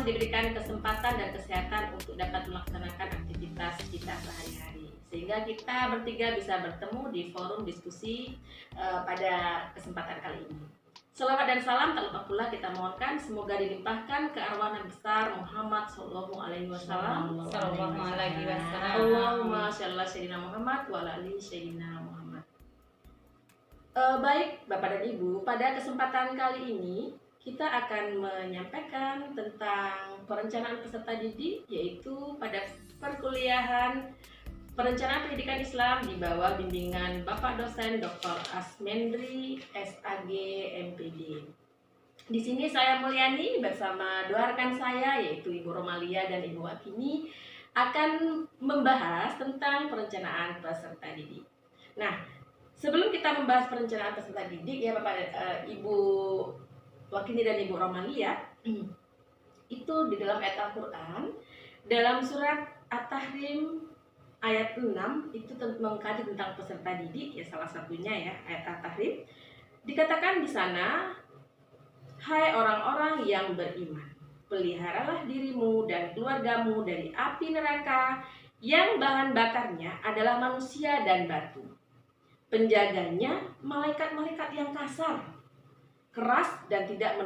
masih diberikan kesempatan dan kesehatan untuk dapat melaksanakan aktivitas kita sehari-hari. Sehingga kita bertiga bisa bertemu di forum diskusi pada kesempatan kali ini. Selawat dan salam tak lupa pula kita mohonkan semoga dilimpahkan ke arwah Nabi besar Muhammad Sallallahu Alaihi Wasallam. Sallallahu alaihi wasallam. Allahumma sholli ala sayyidina Muhammad wa ala ali sayyidina Muhammad. Baik Bapak dan Ibu, pada kesempatan kali ini kita akan menyampaikan tentang perencanaan peserta didik, yaitu pada perkuliahan Perencanaan Pendidikan Islam di bawah bimbingan Bapak dosen Dr. Asmendri SAG MPD. Di sini saya Mulyani bersama dua rekan saya yaitu Ibu Romalia dan Ibu Wakini akan membahas tentang perencanaan peserta didik. Nah, sebelum kita membahas perencanaan peserta didik ya Bapak Ibu Wakini dan Ibu Romalia, itu di dalam ayat Al-Qur'an dalam surat At-Tahrim ayat 6 itu mengkaji tentang peserta didik ya, salah satunya ya ayat At-Tahrim dikatakan di sana, hai orang-orang yang beriman, peliharalah dirimu dan keluargamu dari api neraka yang bahan bakarnya adalah manusia dan batu. Penjaganya malaikat-malaikat yang kasar, keras dan tidak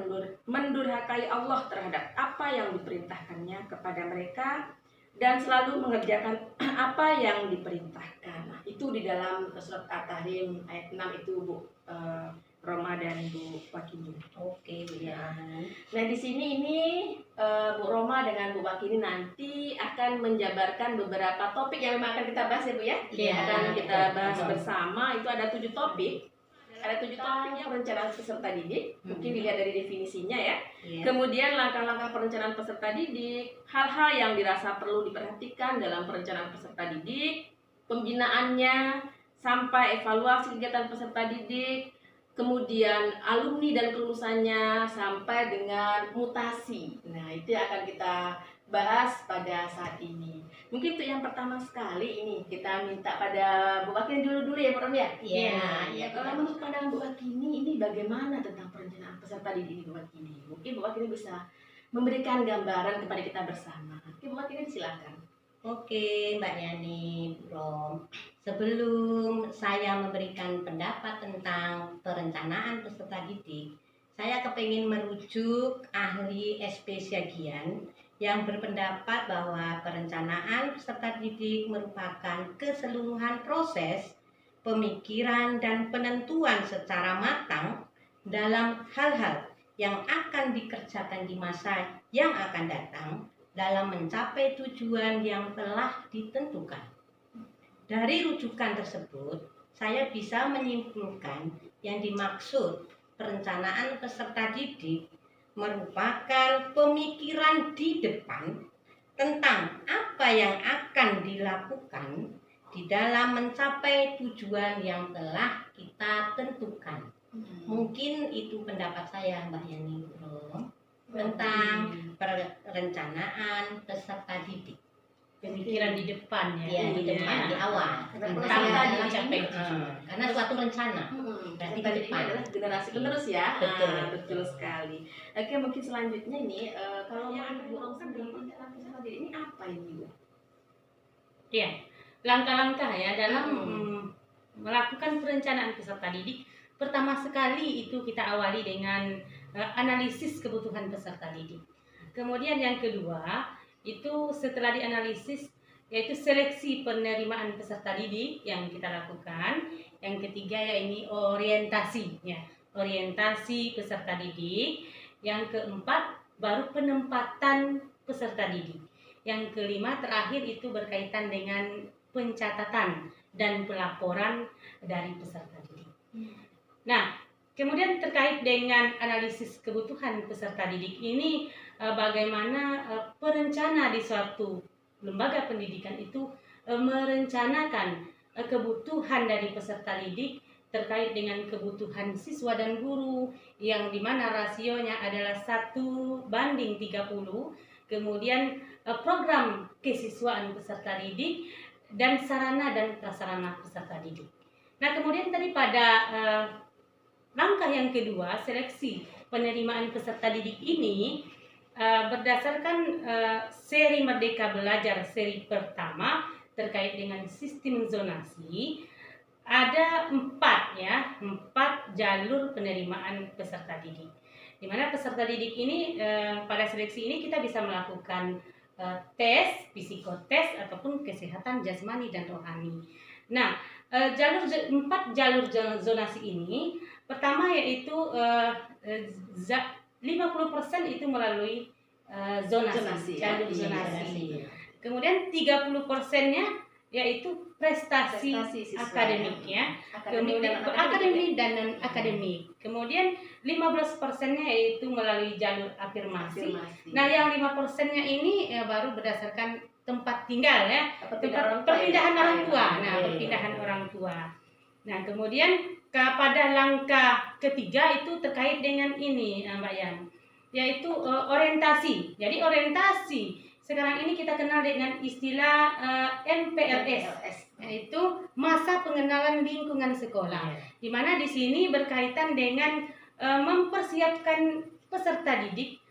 mendurhakai Allah terhadap apa yang diperintahkannya kepada mereka dan selalu mengerjakan apa yang diperintahkan. Nah, itu di dalam surat At-Tahrim ayat 6 itu Bu Roma dan Bu Wakini. Oke, ya. Nah, di sini ini Bu Roma dengan Bu Wakini nanti akan menjabarkan beberapa topik yang memang akan kita bahas ya Bu ya. Iya. Akan kita bahas bersama. Itu ada 7 topik. Ada 7 topiknya perencanaan peserta didik. Mungkin dilihat dari definisinya ya. Kemudian langkah-langkah perencanaan peserta didik, hal-hal yang dirasa perlu diperhatikan dalam perencanaan peserta didik, pembinaannya sampai evaluasi kegiatan peserta didik, kemudian alumni dan kelulusannya sampai dengan mutasi. Nah, itu yang akan kita bahas pada saat ini. Mungkin untuk yang pertama sekali ini kita minta pada Bu Wakini dulu ya Bu Rom ya. Iya. Kalau menurut pandangan Bu Wakini ini bagaimana tentang perencanaan peserta didik ini Bu Wakini? Mungkin Bu Wakini bisa memberikan gambaran kepada kita bersama. Oke Bu Wakini silakan. Oke, Mbak Yani, Bu Rom. Sebelum saya memberikan pendapat tentang perencanaan peserta didik, saya kepingin merujuk ahli SP Syagian yang berpendapat bahwa perencanaan peserta didik merupakan keseluruhan proses pemikiran dan penentuan secara matang dalam hal-hal yang akan dikerjakan di masa yang akan datang dalam mencapai tujuan yang telah ditentukan. Dari rujukan tersebut, saya bisa menyimpulkan yang dimaksud perencanaan peserta didik merupakan pemikiran di depan tentang apa yang akan dilakukan di dalam mencapai tujuan yang telah kita tentukan. Mungkin itu pendapat saya Mbak Yani tentang perencanaan peserta didik. Pemikiran di depan Ya, di depan, di awal. Karena suatu rencana. Berarti di depan adalah generasi penerus ya. Betul. Betul sekali. Oke, mungkin selanjutnya ini kalau menurut Bu Rom sendiri perencanaan peserta didik ini apa ini Bu? Ya, langkah-langkah ya dalam melakukan perencanaan peserta didik. Pertama sekali itu kita awali dengan analisis kebutuhan peserta didik. Kemudian yang kedua itu setelah dianalisis yaitu seleksi penerimaan peserta didik yang kita lakukan. Yang ketiga ya ini orientasi ya, orientasi peserta didik. Yang keempat baru penempatan peserta didik. Yang kelima terakhir itu berkaitan dengan pencatatan dan pelaporan dari peserta didik. Nah, kemudian terkait dengan analisis kebutuhan peserta didik ini, bagaimana perencana di suatu lembaga pendidikan itu merencanakan kebutuhan dari peserta didik terkait dengan kebutuhan siswa dan guru yang dimana rasionya adalah 1:30, kemudian program kesiswaan peserta didik dan sarana dan prasarana peserta didik. Nah, kemudian tadi pada langkah yang kedua, seleksi penerimaan peserta didik ini berdasarkan seri Merdeka Belajar seri pertama terkait dengan sistem zonasi, ada 4 jalur penerimaan peserta didik. Di mana peserta didik ini pada seleksi ini kita bisa melakukan tes, psikotes ataupun kesehatan jasmani dan rohani. Nah, 4 jalur zonasi ini, pertama yaitu 50% itu melalui zonasi, jalur zonasi. Kemudian 30%-nya yaitu prestasi akademik ya. Akademik dan non akademik. Kemudian 15%-nya yaitu melalui jalur afirmasi. Nah, yang 5%-nya ini baru berdasarkan tempat tinggal ya, perpindahan orang tua. Nah, perpindahan orang tua. Nah, kemudian pada langkah ketiga itu terkait dengan ini, Mbak Yan, yaitu orientasi. Jadi orientasi sekarang ini kita kenal dengan istilah MPLS, yaitu masa pengenalan lingkungan sekolah. Di mana di sini berkaitan dengan mempersiapkan peserta didik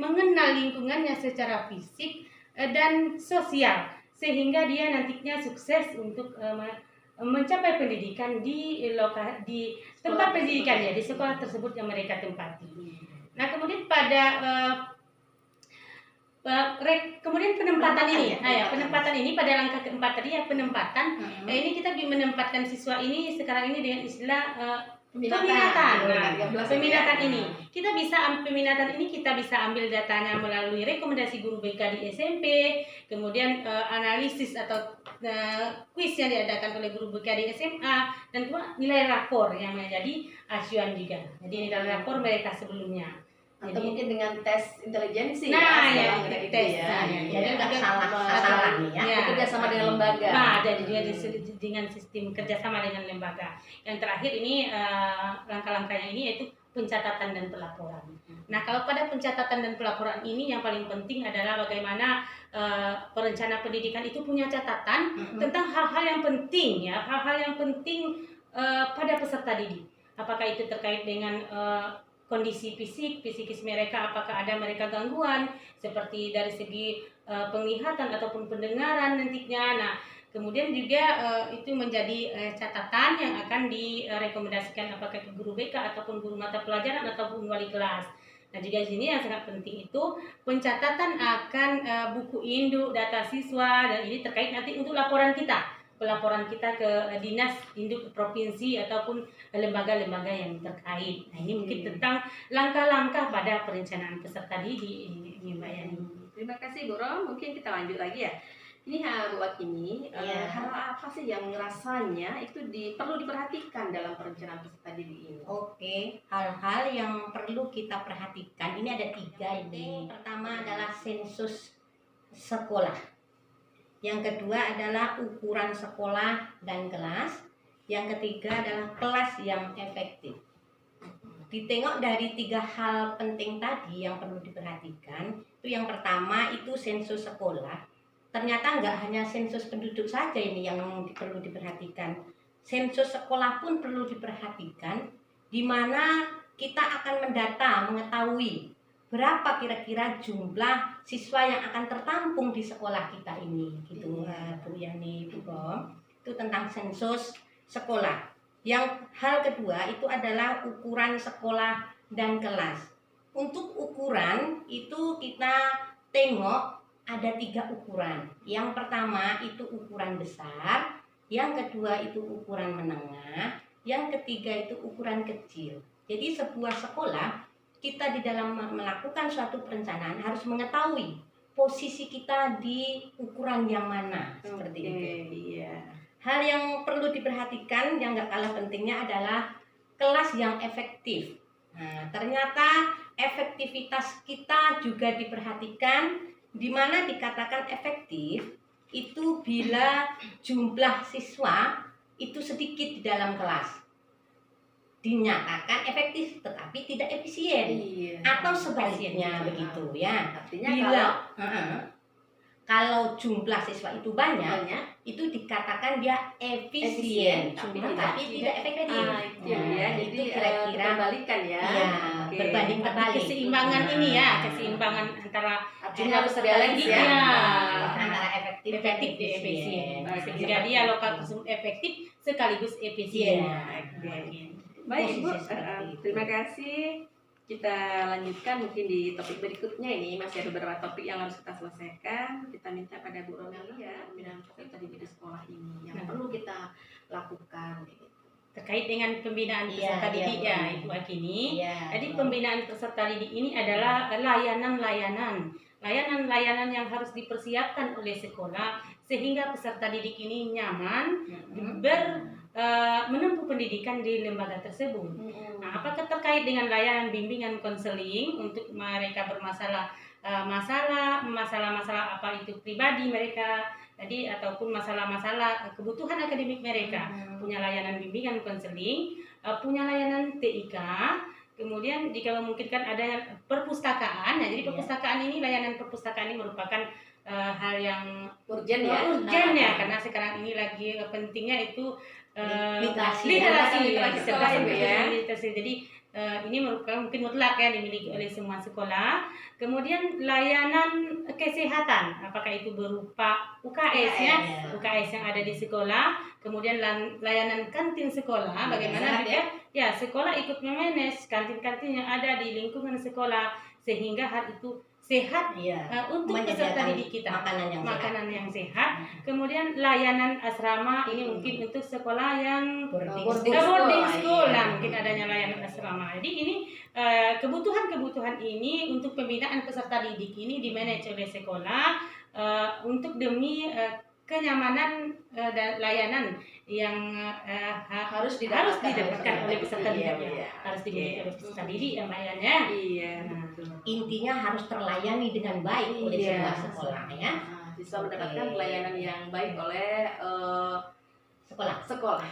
mengenal lingkungannya secara fisik dan sosial, sehingga dia nantinya sukses untuk mencapai pendidikan di tempat pendidikan ya, di sekolah tersebut yang mereka tempati. Nah, kemudian kemudian penempatan ini, penempatan ini pada langkah keempat tadi ya, penempatan. Ini kita menempatkan siswa ini sekarang ini dengan istilah peminatan. Peminatan ini kita bisa ambil datanya melalui rekomendasi guru BK di SMP, kemudian analisis atau kuis yang diadakan oleh guru BK di SMA, dan kemudian nilai rapor yang menjadi acuan juga. Jadi nilai rapor mereka sebelumnya. Atau mungkin dengan tes intelijensi. Nah, tes. Jadi nggak salah ya. Kerjasama dengan lembaga. Nah, ada juga dengan sistem kerjasama dengan lembaga. Yang terakhir ini langkah-langkahnya ini yaitu pencatatan dan pelaporan. Nah, kalau pada pencatatan dan pelaporan ini yang paling penting adalah bagaimana perencana pendidikan itu punya catatan tentang hal-hal yang penting ya, hal-hal yang penting pada peserta didik. Apakah itu terkait dengan kondisi psikis mereka, apakah ada mereka gangguan seperti dari segi penglihatan ataupun pendengaran nantinya. Nah, kemudian juga itu menjadi catatan yang akan direkomendasikan apakah ke guru BK ataupun guru mata pelajaran ataupun wali kelas. Nah, juga di sini yang sangat penting itu pencatatan akan buku induk, data siswa, dan ini terkait nanti untuk pelaporan kita ke dinas induk provinsi ataupun lembaga-lembaga yang terkait. Nah, ini mungkin tentang langkah-langkah pada perencanaan peserta didik ini, Mbak Yani. Terima kasih Bu Rom. Mungkin kita lanjut lagi ya. Ini buat ini hal apa sih yang rasanya itu perlu diperhatikan dalam perencanaan peserta didik ini? Oke, hal-hal yang perlu kita perhatikan ini ada 3 ini. Pertama adalah sensus sekolah. Yang kedua adalah ukuran sekolah dan kelas. Yang ketiga adalah kelas yang efektif. Ditengok dari 3 hal penting tadi yang perlu diperhatikan. Itu yang pertama itu sensus sekolah. Ternyata nggak hanya sensus penduduk saja ini yang perlu diperhatikan. Sensus sekolah pun perlu diperhatikan, di mana kita akan mengetahui berapa kira-kira jumlah siswa yang akan tertampung di sekolah kita ini, gitu Bu Yani, Bu Rom. Itu tentang sensus sekolah. Yang hal kedua itu adalah ukuran sekolah dan kelas. Untuk ukuran itu kita tengok ada 3 ukuran. Yang pertama itu ukuran besar, yang kedua itu ukuran menengah, yang ketiga itu ukuran kecil. Jadi sebuah sekolah kita di dalam melakukan suatu perencanaan harus mengetahui posisi kita di ukuran yang mana, seperti itu. Iya. Hal yang perlu diperhatikan yang gak kalah pentingnya adalah kelas yang efektif. Nah, ternyata efektivitas kita juga diperhatikan, di mana dikatakan efektif itu bila jumlah siswa itu sedikit di dalam kelas. Dinyatakan efektif tetapi tidak efisien, atau sebaliknya begitu ya. Artinya kalau jumlah siswa itu banyak, itu dikatakan dia efisien, tapi tidak efektif. Itu ya, jadi kira-kira terbalikan ya. Iya, berbanding terbalik. Keseimbangan ini ya, keseimbangan antara Artinya harus balance ya. Antara efektif dan efisien. Oke. Sehingga dia lokal konsum efektif sekaligus efisien. Baik Ibu, Posisi seperti itu. terima kasih. Kita lanjutkan mungkin di topik berikutnya. Ini masih ada beberapa topik yang harus kita selesaikan. Kita minta pada Bu Ronali ya, pembinaan peserta didik di sekolah ini yang perlu kita lakukan. Terkait dengan pembinaan peserta didik ya, Ibu Akini. Jadi pembinaan peserta didik ini adalah layanan-layanan yang harus dipersiapkan oleh sekolah sehingga peserta didik ini nyaman menempuh pendidikan di lembaga tersebut. Nah, apakah terkait dengan layanan bimbingan konseling untuk mereka bermasalah masalah apa itu pribadi mereka, jadi ataupun masalah-masalah kebutuhan akademik mereka, punya layanan bimbingan konseling, punya layanan TIK. Kemudian jika memungkinkan ada perpustakaan, ya, jadi perpustakaan ini, layanan perpustakaan ini merupakan hal yang urgent ya. Urgent ya, karena sekarang ini lagi pentingnya itu literasi sekolah ya. Jadi ini merupakan mungkin mutlak ya, dimiliki oleh semua sekolah. Kemudian layanan kesehatan, apakah itu berupa UKS ya, UKS yang ada di sekolah. Kemudian layanan kantin sekolah, bagaimana ya sekolah ikut memanage kantin-kantin yang ada di lingkungan sekolah sehingga hal itu sehat untuk peserta didik kita, makanan yang sehat. Kemudian layanan asrama ini mungkin untuk sekolah yang boarding school, mungkin adanya layanan asrama. Jadi ini kebutuhan-kebutuhan ini untuk pembinaan peserta didik ini dimanage oleh sekolah untuk demi kenyamanan dan layanan yang harus didapatkan oleh peserta didik, harus dimiliki oleh peserta didik yang layannya. Intinya harus terlayani dengan baik oleh semua sekolah ya. Bisa mendapatkan pelayanan yang baik oleh sekolah.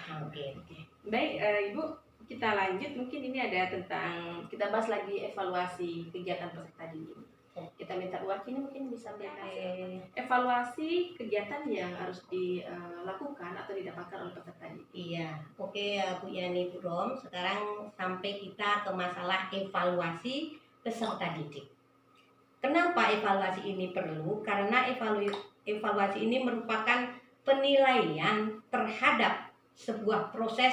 Baik, Ibu, kita lanjut. Mungkin ini ada tentang, kita bahas lagi evaluasi kegiatan peserta didik. Kita minta Bu Akini mungkin bisa memberikan evaluasi kegiatan yang harus dilakukan atau didapatkan oleh peserta didik. Iya, oke Bu Yani, Bu Rom. Sekarang sampai kita ke masalah evaluasi peserta didik. Kenapa evaluasi ini perlu? Karena evaluasi ini merupakan penilaian terhadap sebuah proses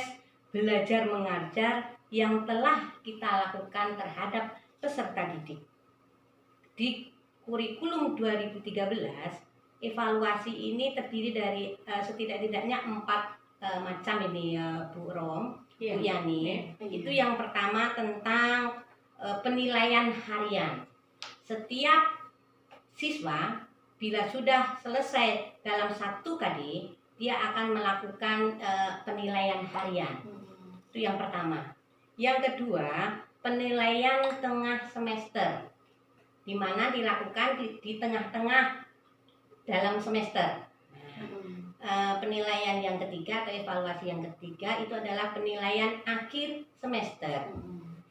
belajar mengajar yang telah kita lakukan terhadap peserta didik. Di kurikulum 2013, evaluasi ini terdiri dari setidak-tidaknya 4 macam ini Bu Rom, Bu Yani. Itu yang pertama tentang penilaian harian. Setiap siswa bila sudah selesai dalam 1 KD, dia akan melakukan penilaian harian. Itu yang pertama. Yang kedua, penilaian tengah semester, di mana dilakukan di tengah-tengah dalam semester. Penilaian yang ketiga atau evaluasi yang ketiga itu adalah penilaian akhir semester.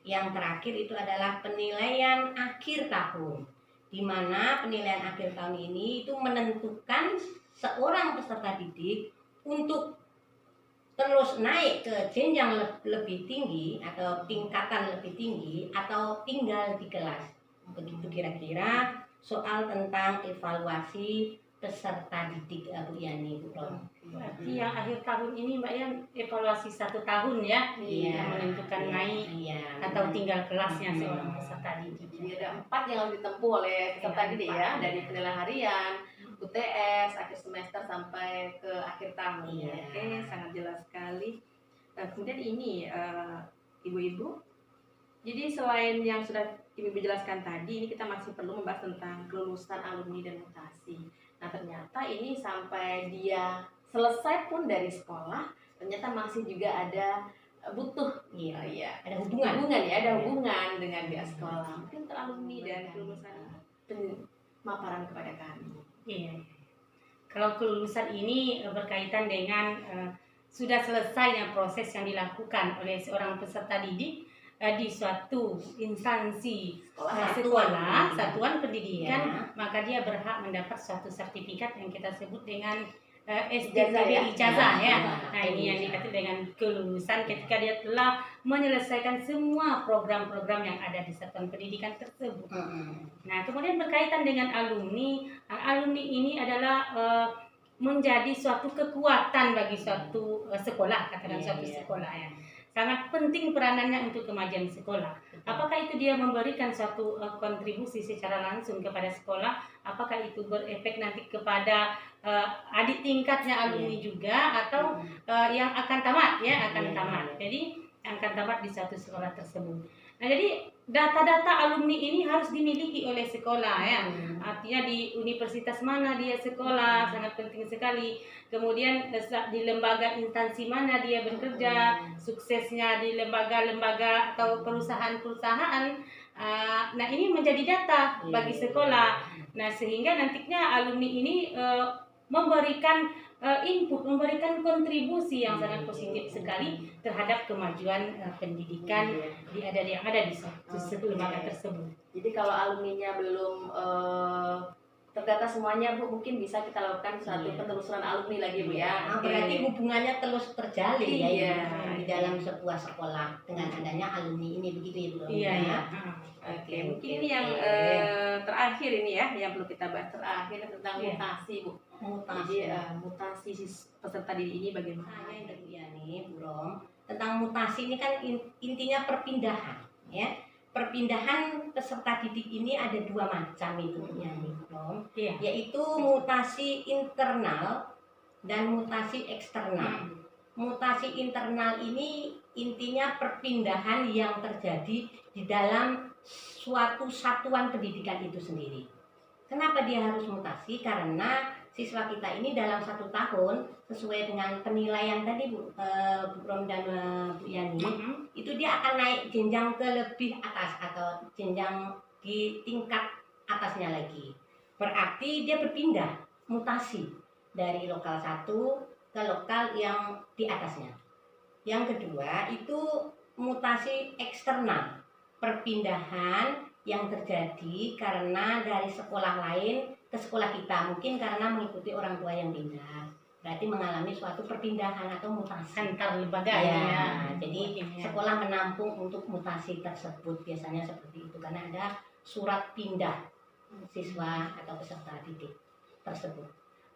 Yang terakhir itu adalah penilaian akhir tahun, di mana penilaian akhir tahun ini itu menentukan seorang peserta didik untuk terus naik ke jenjang lebih tinggi atau tingkatan lebih tinggi atau tinggal di kelas. Begitu kira-kira soal tentang evaluasi peserta didik Bu Yani, Bu Rom. Berarti yang akhir tahun ini Mbak Yan evaluasi 1 tahun ya, yang menentukan naik atau tinggal kelasnya seorang peserta didik. Jadi ada 4 yang harus ditempuh oleh peserta didik ya, dari penilaian harian, UTS, akhir semester sampai ke akhir tahun. Oke, sangat jelas sekali. Kemudian ini ibu-ibu, jadi selain yang sudah Ibu jelaskan tadi, ini kita masih perlu membahas tentang kelulusan alumni dan mutasi. Nah, ternyata ini sampai dia selesai pun dari sekolah, ternyata masih juga ada butuh ada hubungan dengan pihak sekolah. Mungkin untuk alumni dan kelulusan pemaparan kepada kami. Iya. Kalau kelulusan ini berkaitan dengan sudah selesainya proses yang dilakukan oleh seorang peserta didik di suatu instansi Sekolah. sekolah, satuan pendidikan, Ya. maka dia berhak mendapat suatu sertifikat yang kita sebut dengan Ijazah, ya? ijazah ya. Ya. Nah, ini yang dikatakan dengan kelulusan ketika dia telah menyelesaikan semua program-program yang ada di satuan pendidikan tersebut. Nah, kemudian berkaitan dengan alumni, alumni ini adalah menjadi suatu kekuatan bagi suatu sekolah, katakan suatu sekolah ya. Sangat penting peranannya untuk kemajuan sekolah. Apakah itu dia memberikan suatu kontribusi secara langsung kepada sekolah? Apakah itu berefek nanti kepada adik tingkatnya alumni juga, atau yang akan tamat ya, akan tamat. Jadi akan tamat di satu sekolah tersebut. Nah, jadi data-data alumni ini harus dimiliki oleh sekolah ya. Artinya di universitas mana dia sekolah, sangat penting sekali. Kemudian di lembaga instansi mana dia bekerja, suksesnya di lembaga-lembaga atau perusahaan-perusahaan. Nah, ini menjadi data bagi sekolah. Nah, sehingga nantinya alumni ini memberikan input, memberikan kontribusi yang sangat positif sekali terhadap kemajuan pendidikan yang ada di suatu lembaga tersebut. Jadi kalau alumninya belum terdata semuanya, Bu, mungkin bisa kita lakukan suatu penelusuran alumni lagi, Bu, ya. Nah, berarti hubungannya terus terjalin ya Iya. di dalam sebuah sekolah dengan adanya alumni ini, begitu ya Bu? Iya, iya. Oke, mungkin ini yang terakhir ini ya, yang perlu kita bahas terakhir tentang mutasi, Bu. Jadi mutasi peserta didik ini bagaimana? Saya yang Bu Yani, Bu Rom, tentang mutasi ini kan intinya perpindahan, ya. Perpindahan peserta didik ini ada dua macam itu, Bu Yani, Bu Rom, yaitu mutasi internal dan mutasi eksternal. Mutasi internal ini intinya perpindahan yang terjadi di dalam suatu satuan pendidikan itu sendiri. Kenapa dia harus mutasi? Karena siswa kita ini dalam 1 tahun sesuai dengan penilaian tadi Bu Rom dan Bu Yani, itu dia akan naik jenjang ke lebih atas atau jenjang di tingkat atasnya lagi. Berarti dia berpindah, mutasi dari lokal 1 ke lokal yang di atasnya. Yang kedua itu mutasi eksternal, perpindahan yang terjadi karena dari sekolah lain ke sekolah kita, mungkin karena mengikuti orang tua yang pindah, berarti mengalami suatu perpindahan atau mutasi Antar lembaga ya. Jadi sekolah menampung untuk mutasi tersebut, biasanya seperti itu karena ada surat pindah siswa atau peserta didik tersebut.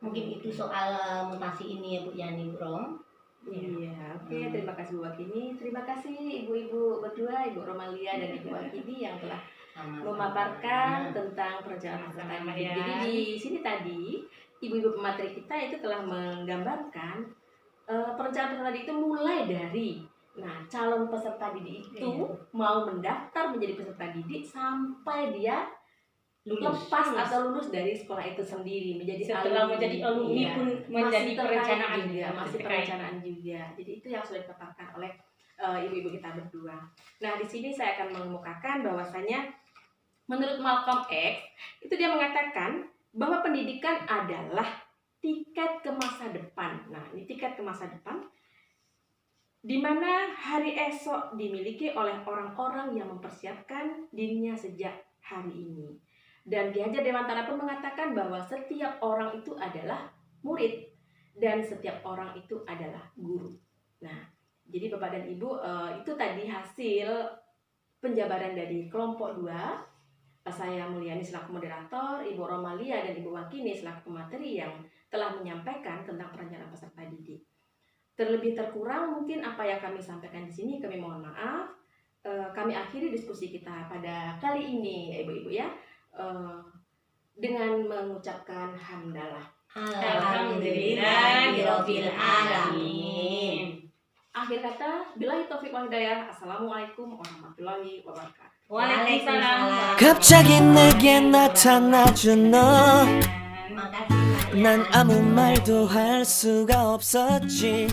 Mungkin itu soal mutasi ini ya Bu Yani, Bu Rom. Iya, oke. Terima kasih Bu Wakini. Terima kasih ibu-ibu berdua, Ibu Romalia dan Ibu Wakini yang telah memaparkan tentang perencanaan peserta didik. Jadi di sini tadi ibu-ibu pemateri kita itu telah menggambarkan perencanaan peserta didik itu mulai dari calon peserta didik itu mau mendaftar menjadi peserta didik sampai dia lepas atau lulus dari sekolah itu sendiri menjadi setelah menjadi alumni pun menjadi perencanaan juga, masih perencanaan juga. Jadi itu yang sudah dipaparkan oleh ibu-ibu kita berdua. Nah, di sini saya akan mengemukakan bahwasanya menurut Malcolm X itu dia mengatakan bahwa pendidikan adalah tiket ke masa depan. Nah, ini tiket ke masa depan di mana hari esok dimiliki oleh orang-orang yang mempersiapkan dirinya sejak hari ini. Dan Ki Hajar Dewantara pun mengatakan bahwa setiap orang itu adalah murid dan setiap orang itu adalah guru. Nah, jadi Bapak dan Ibu, itu tadi hasil penjabaran dari kelompok 2. Saya Mulyani selaku moderator, Ibu Romalia dan Ibu Wakini selaku pemateri yang telah menyampaikan tentang perencanaan peserta didik. Terlebih terkurang mungkin apa yang kami sampaikan di sini, kami mohon maaf. Kami akhiri diskusi kita pada kali ini, ya Ibu-ibu ya. Dengan mengucapkan hamdalah. Alhamdulillahirabbil alamin. Akhir kata, billahi taufiq wal hidayah. Assalamualaikum warahmatullahi wabarakatuh. Waalaikumsalam. 갑자기 내게 나타나준 너, Makasih. 난 아무 말도 할 수가 없었지.